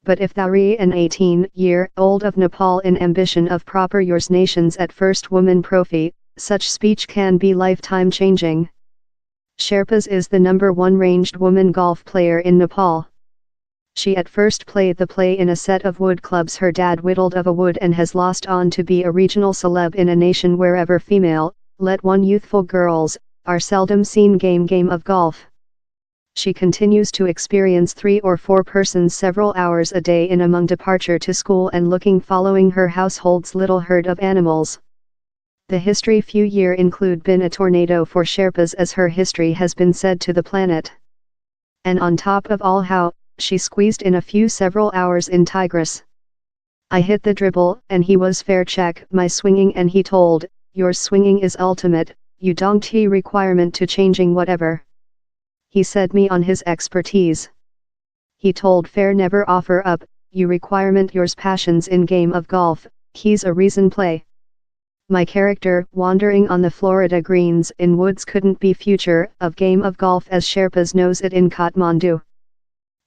But if thou re an 18-year-old of Nepal in ambition of proper yours nations at first woman profi, such speech can be lifetime changing. Sherpas is the #1 ranged woman golf player in Nepal. She at first played the play in a set of wood clubs her dad whittled of a wood and has lost on to be a regional celeb in a nation wherever female, let one youthful girls, are seldom seen game of golf. She continues to experience 3 or 4 persons several hours a day in among departure to school and looking following her household's little herd of animals. The history few year include been a tornado for Sherpas as her history has been said to the planet. And on top of all how, she squeezed in a few several hours in Tigris. I hit the dribble and he was fair check my swinging and he told, your swinging is ultimate, you don't he requirement to changing whatever. He said me on his expertise. He told fair never offer up, you requirement yours passions in game of golf, he's a reason play. My character wandering on the Florida greens in woods couldn't be future of game of golf as Sherpas knows it in Kathmandu.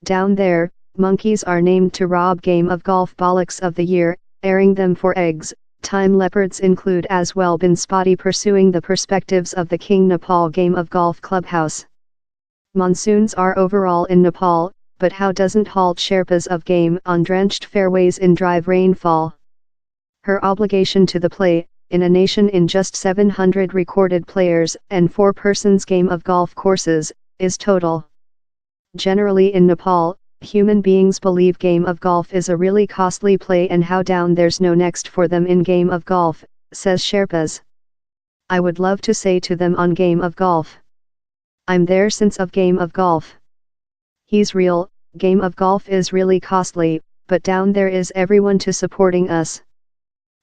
Down there, monkeys are named to rob game of golf bollocks of the year, airing them for eggs. Time leopards include as well been spotty pursuing the perspectives of the King Nepal game of golf clubhouse. Monsoons are overall in Nepal, but how doesn't halt Sherpas of game on drenched fairways in drive rainfall. Her obligation to the play, in a nation in just 700 recorded players and 4 persons game of golf courses, is total. Generally in Nepal, human beings believe game of golf is a really costly play and how down there's no next for them in game of golf, says Sherpas. I would love to say to them on game of golf. I'm there since of game of golf. He's real, game of golf is really costly, but down there is everyone to supporting us.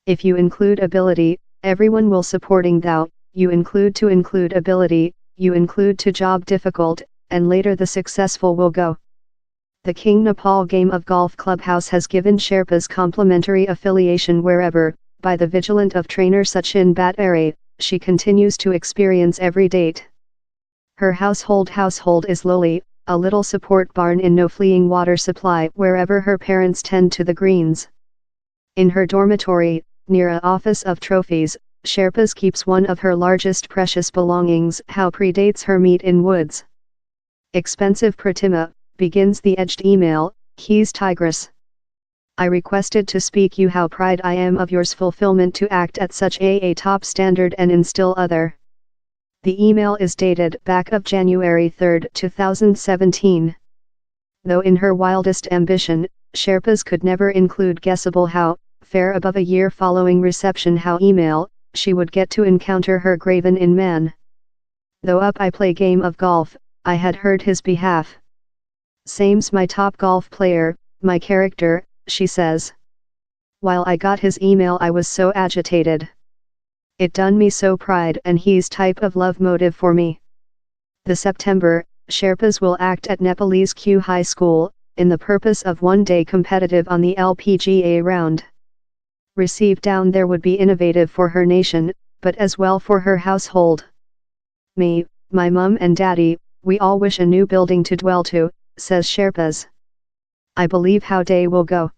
If you include ability, everyone will supporting thou, you include ability, you include to job difficult, and later the successful will go. The King Nepal game of golf clubhouse has given Sherpas complimentary affiliation wherever, by the vigilant of trainer Sachin Batare, she continues to experience every date. Her household is lowly, a little support barn in no fleeing water supply wherever her parents tend to the greens. In her dormitory, near a office of trophies, Sherpas keeps one of her largest precious belongings how predates her meet in woods. Expensive Pratima, begins the edged email, he's Tigris. I requested to speak you how pride I am of yours fulfillment to act at such a top standard and instill other. The email is dated back of January 3, 2017. Though in her wildest ambition, Sherpas could never include guessable how, fair above a year following reception how email, she would get to encounter her graven in man. Though up I play game of golf, I had heard his behalf. Same's my top golf player, my character, she says. While I got his email I was so agitated. It done me so pride and he's type of love motive for me. The September, Sherpas will act at Nepalese Q High School, in the purpose of one day competitive on the LPGA round. Received down there would be innovative for her nation, but as well for her household. Me, my mum and daddy, we all wish a new building to dwell to, says Sherpas. I believe how day will go.